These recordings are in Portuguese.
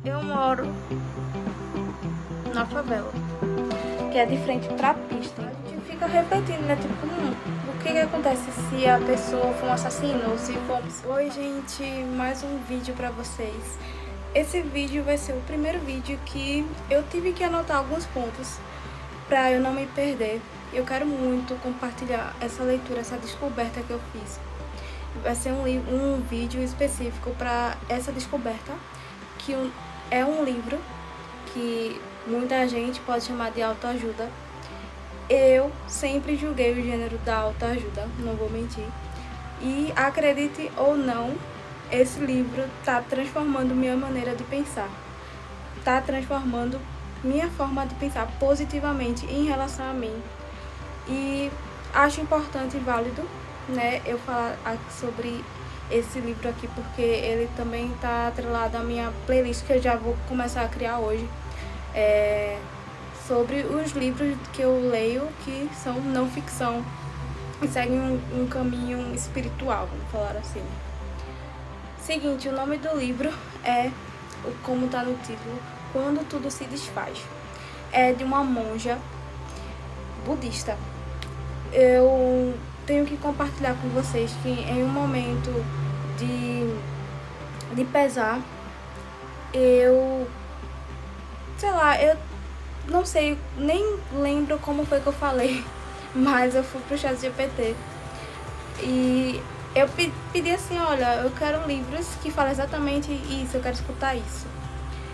Eu moro na favela, que é de frente pra pista. A gente fica repetindo, né? Tipo, o que que acontece se a pessoa for um assassino ou se for... Oi, gente, mais um vídeo pra vocês. Esse vídeo vai ser o primeiro vídeo que eu tive que anotar alguns pontos pra eu não me perder. Eu quero muito compartilhar essa leitura, essa descoberta que eu fiz. Vai ser um vídeo específico para essa descoberta, que é um livro que muita gente pode chamar de autoajuda. Eu sempre julguei o gênero da autoajuda, não vou mentir. E acredite ou não, esse livro está transformando minha maneira de pensar. Está transformando minha forma de pensar positivamente em relação a mim. E acho importante e válido, né, eu falar sobre esse livro aqui, porque ele também está atrelado à minha playlist que eu já vou começar a criar hoje, sobre os livros que eu leio que são não ficção e seguem um caminho espiritual, vamos falar assim. Seguinte, o nome do livro é, como está no título, Quando Tudo Se Desfaz. É de uma monja budista. Eu tenho que compartilhar com vocês que em um momento de pesar, eu não sei, nem lembro como foi que eu falei, mas eu fui pro ChatGPT e eu pedi assim, olha, eu quero livros que falem exatamente isso, eu quero escutar isso.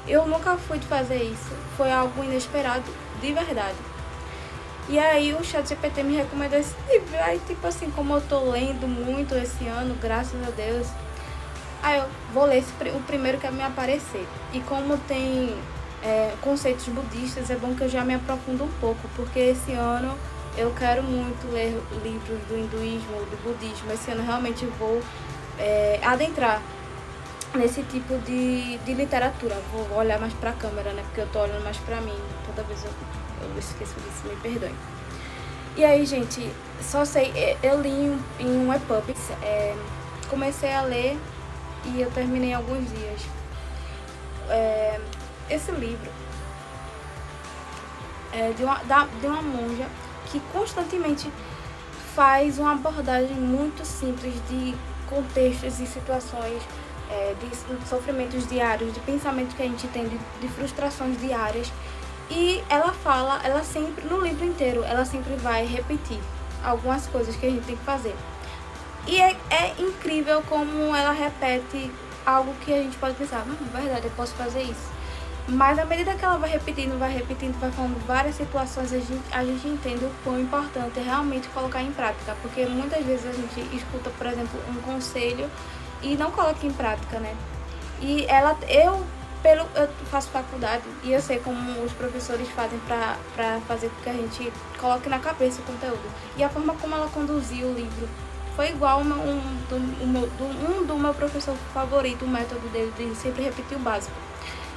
Eu nunca fui de fazer isso, foi algo inesperado, de verdade. E aí o ChatGPT me recomendou esse livro. Aí, tipo assim, como eu tô lendo muito esse ano, graças a Deus, aí eu vou ler o primeiro que me aparecer. E como tem conceitos budistas, é bom que eu já me aprofundo um pouco, porque esse ano eu quero muito ler livros do hinduísmo, do budismo. Esse ano realmente vou adentrar nesse tipo de literatura. Vou olhar mais pra câmera, né? Porque eu tô olhando mais pra mim. Toda vez eu esqueço disso, me perdoem. E aí, gente, só sei, eu li em um EPUB, comecei a ler e eu terminei em alguns dias. Esse livro é de uma monja que constantemente faz uma abordagem muito simples de contextos e situações, de sofrimentos diários, de pensamentos que a gente tem, de frustrações diárias. E ela sempre, no livro inteiro, ela sempre vai repetir algumas coisas que a gente tem que fazer. E é incrível como ela repete algo que a gente pode pensar, verdade, eu posso fazer isso. Mas à medida que ela vai repetindo, vai falando várias situações, a gente entende o quão importante é realmente colocar em prática. Porque muitas vezes a gente escuta, por exemplo, um conselho e não coloca em prática, né? E eu faço faculdade e eu sei como os professores fazem para fazer com que a gente coloque na cabeça o conteúdo. E a forma como ela conduziu o livro foi igual um do meu professor favorito, o método dele de sempre repetir o básico.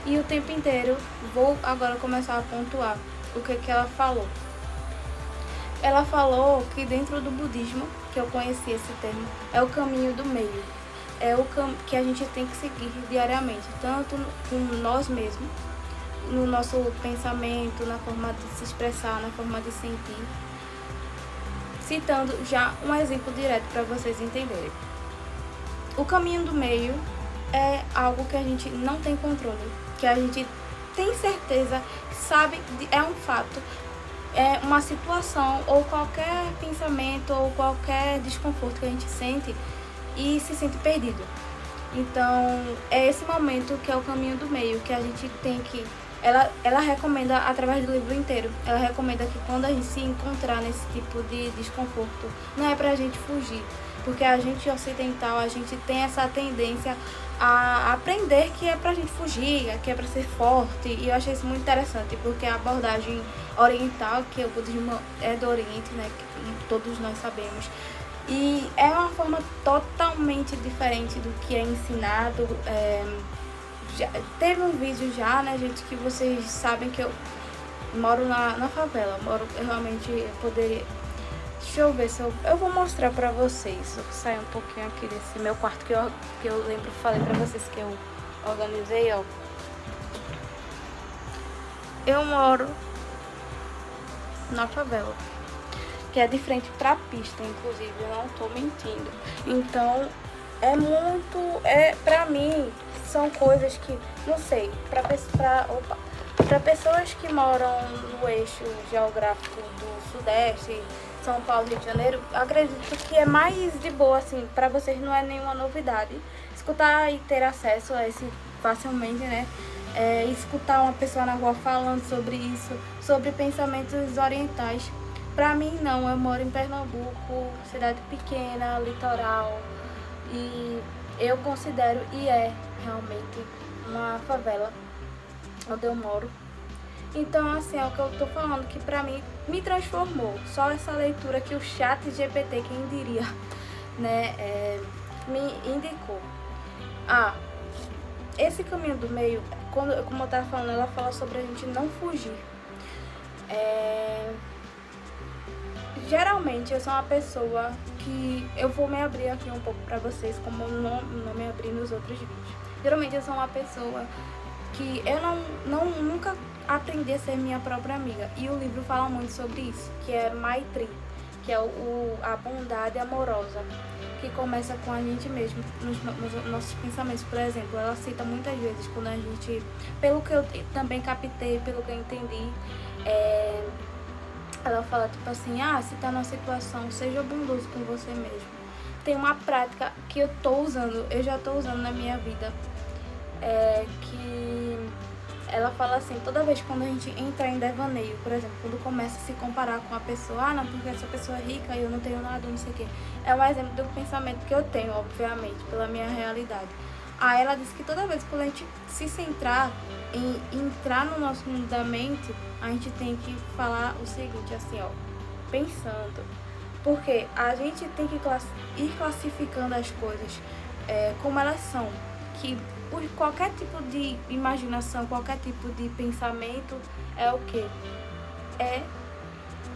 E o tempo inteiro vou agora começar a pontuar o que ela falou. Ela falou que dentro do budismo, que eu conheci esse termo, é o caminho do meio. É o que a gente tem que seguir diariamente, tanto com nós mesmos, no nosso pensamento, na forma de se expressar, na forma de sentir. Citando já um exemplo direto para vocês entenderem. O caminho do meio é algo que a gente não tem controle, que a gente tem certeza, sabe, é um fato, é uma situação ou qualquer pensamento ou qualquer desconforto que a gente sente e se sente perdido. Então, é esse momento que é o caminho do meio, que a gente tem que... Ela recomenda, através do livro inteiro, ela recomenda que quando a gente se encontrar nesse tipo de desconforto, não é pra gente fugir, porque a gente ocidental, a gente tem essa tendência a aprender que é pra gente fugir, que é pra ser forte, e eu achei isso muito interessante, porque a abordagem oriental, que o budismo é do Oriente, né, que todos nós sabemos, e é uma forma totalmente diferente do que é ensinado. Teve um vídeo já, né, gente, que vocês sabem que eu moro na favela. Eu realmente poderia... Deixa eu ver se eu vou mostrar pra vocês. Eu saio um pouquinho aqui desse meu quarto que eu lembro, falei pra vocês que eu organizei, ó. eu moro na favela, que é de frente pra pista, inclusive, eu não tô mentindo. Então, pra mim, são coisas que, não sei, pra pessoas que moram no eixo geográfico do Sudeste, São Paulo, Rio de Janeiro, acredito que é mais de boa, assim, pra vocês não é nenhuma novidade. Escutar e ter acesso a esse facilmente, né? Escutar uma pessoa na rua falando sobre isso, sobre pensamentos orientais. Pra mim não, eu moro em Pernambuco, cidade pequena, litoral, e eu considero, e é realmente uma favela onde eu moro. Então, assim, é o que eu tô falando, que pra mim me transformou. Só essa leitura que o ChatGPT, quem diria, né, me indicou. Esse caminho do meio, como eu tava falando, ela fala sobre a gente não fugir. Geralmente eu sou uma pessoa que eu vou me abrir aqui um pouco pra vocês, como eu não me abri nos outros vídeos. Geralmente eu sou uma pessoa que eu nunca aprendi a ser minha própria amiga. E o livro fala muito sobre isso, que é Maitri, que é a bondade amorosa, que começa com a gente mesmo, nos nossos pensamentos. Por exemplo, ela cita muitas vezes quando a gente, pelo que eu também captei, pelo que eu entendi, ela fala tipo assim, se tá numa situação, seja bondoso com você mesmo. Tem uma prática que eu já tô usando na minha vida, que ela fala assim, toda vez quando a gente entra em devaneio, por exemplo, quando começa a se comparar com a pessoa, não, porque essa pessoa é rica e eu não tenho nada, não sei o quê. É um exemplo do pensamento que eu tenho, obviamente, pela minha realidade. Aí ela diz que toda vez que a gente se centrar em entrar no nosso mundo da mente, a gente tem que falar o seguinte, assim, pensando. Porque a gente tem que ir classificando as coisas como elas são. Que por qualquer tipo de imaginação, qualquer tipo de pensamento é o quê? É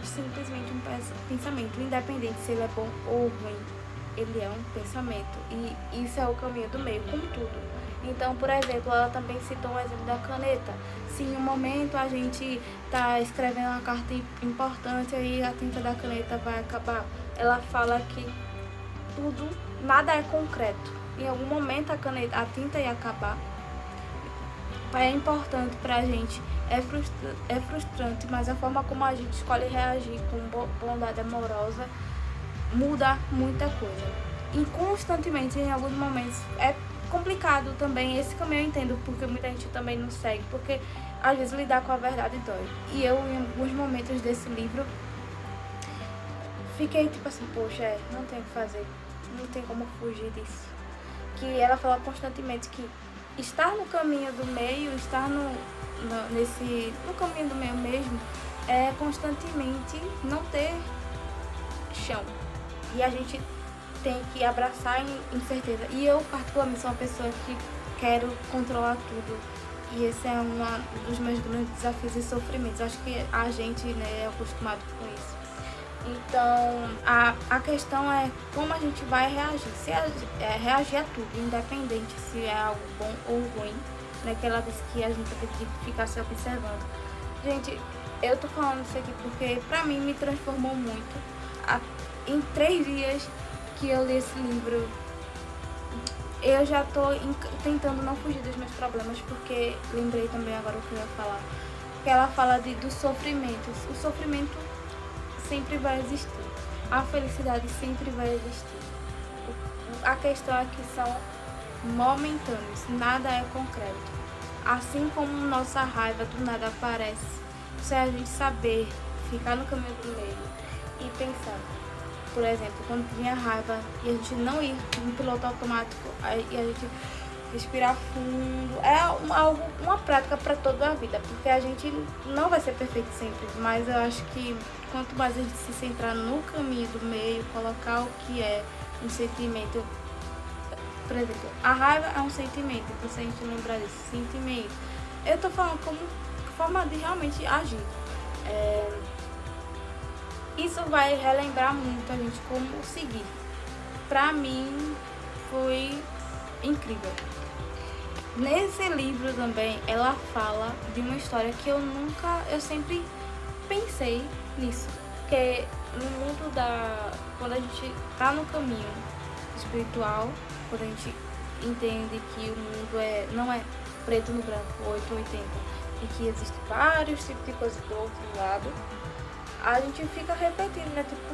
simplesmente um pensamento, independente se ele é bom ou ruim. Ele é um pensamento, e isso é o caminho do meio, com tudo. Então, por exemplo, ela também citou um exemplo da caneta. Se em um momento a gente tá escrevendo uma carta importante, aí a tinta da caneta vai acabar. Ela fala que nada é concreto. Em algum momento a tinta ia acabar. É importante pra gente, é frustrante, mas a forma como a gente escolhe reagir com bondade amorosa muda muita coisa. E constantemente, em alguns momentos, é complicado também. Esse caminho eu entendo, porque muita gente também não segue, porque às vezes lidar com a verdade dói. E eu, em alguns momentos desse livro, fiquei tipo assim, poxa, não tem o que fazer, não tem como fugir disso. Que ela fala constantemente que estar no caminho do meio, estar no caminho do meio mesmo, é constantemente não ter chão. E a gente tem que abraçar a incerteza. E eu, particularmente, sou uma pessoa que quero controlar tudo. E esse é um dos meus grandes desafios e sofrimentos. Acho que a gente, né, é acostumado com isso. Então, a questão é como a gente vai reagir. Se reagir a tudo, independente se é algo bom ou ruim. Né, que ela disse que a gente tem que ficar se observando. Gente, eu tô falando isso aqui porque pra mim me transformou muito. Em 3 dias que eu li esse livro, eu já tô tentando não fugir dos meus problemas, porque lembrei também agora o que eu ia falar. Que ela fala dos sofrimentos. O sofrimento sempre vai existir. A felicidade sempre vai existir. A questão é que são momentâneos, nada é concreto. Assim como nossa raiva do nada aparece, se a gente saber ficar no caminho do meio e pensar, por exemplo, quando tinha raiva e a gente não ir no piloto automático e a gente respirar fundo, uma prática para toda a vida, porque a gente não vai ser perfeito sempre, mas eu acho que quanto mais a gente se centrar no caminho do meio, colocar o que é um sentimento. Por exemplo, a raiva é um sentimento, então se a gente lembrar desse sentimento, eu tô falando como forma de realmente agir. Isso vai relembrar muito a gente como seguir. Pra mim, foi incrível. Nesse livro também, ela fala de uma história que eu sempre pensei nisso. Porque no mundo quando a gente tá no caminho espiritual, quando a gente entende que o mundo não é preto no branco, 880, e que existem vários tipos de coisas do outro lado, a gente fica refletindo, né? Tipo,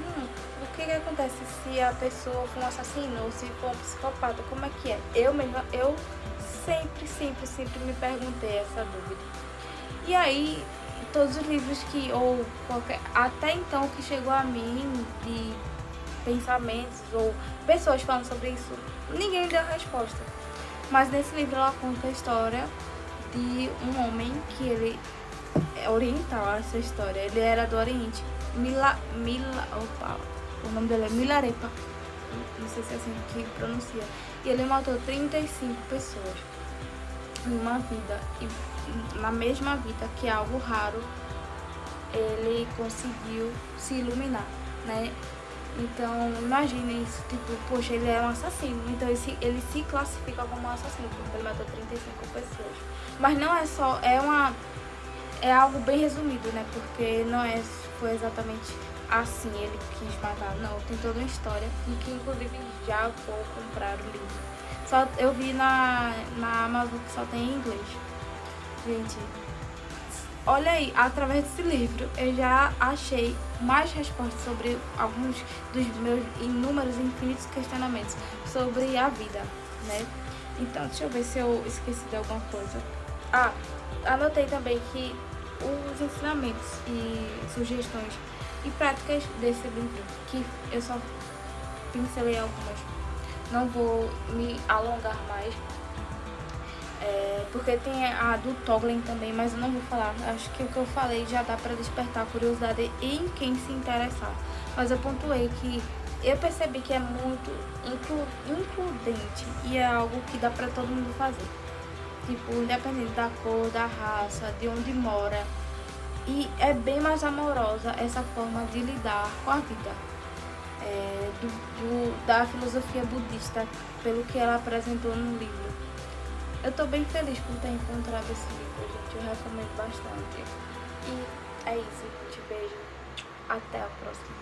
o que acontece se a pessoa for um assassino ou se for um psicopata, como é que é? Eu mesma, eu sempre me perguntei essa dúvida. E aí, todos os livros ou até então que chegou a mim de pensamentos ou pessoas falando sobre isso, ninguém deu resposta. Mas nesse livro ela conta a história de um homem que ele é oriental, essa história. Ele era do Oriente. O nome dele é Milarepa. Não sei se é assim que pronuncia. E ele matou 35 pessoas em uma vida. E na mesma vida, que é algo raro, ele conseguiu se iluminar, né? Então, imagine isso, tipo, poxa, ele é um assassino, então ele se classifica como um assassino, porque ele matou 35 pessoas. Mas não é só, é algo bem resumido, né? Porque foi exatamente assim ele quis matar. Não, tem toda uma história, e que inclusive já vou comprar o livro. Eu vi na Amazon que só tem em inglês. Gente, olha aí, através desse livro eu já achei mais respostas sobre alguns dos meus inúmeros e infinitos questionamentos sobre a vida, né? Então, deixa eu ver se eu esqueci de alguma coisa. Anotei também que os ensinamentos e sugestões e práticas desse livro, que eu só pincelei algumas, não vou me alongar mais, porque tem a do Tolkien também, mas eu não vou falar. Acho que o que eu falei já dá para despertar curiosidade em quem se interessar. Mas eu pontuei que eu percebi que é muito includente e é algo que dá para todo mundo fazer. Tipo, independente da cor, da raça, de onde mora. E é bem mais amorosa essa forma de lidar com a vida. Da filosofia budista, pelo que ela apresentou no livro. Eu tô bem feliz por ter encontrado esse livro, gente. Eu recomendo bastante. E é isso, gente. Beijo. Até a próxima.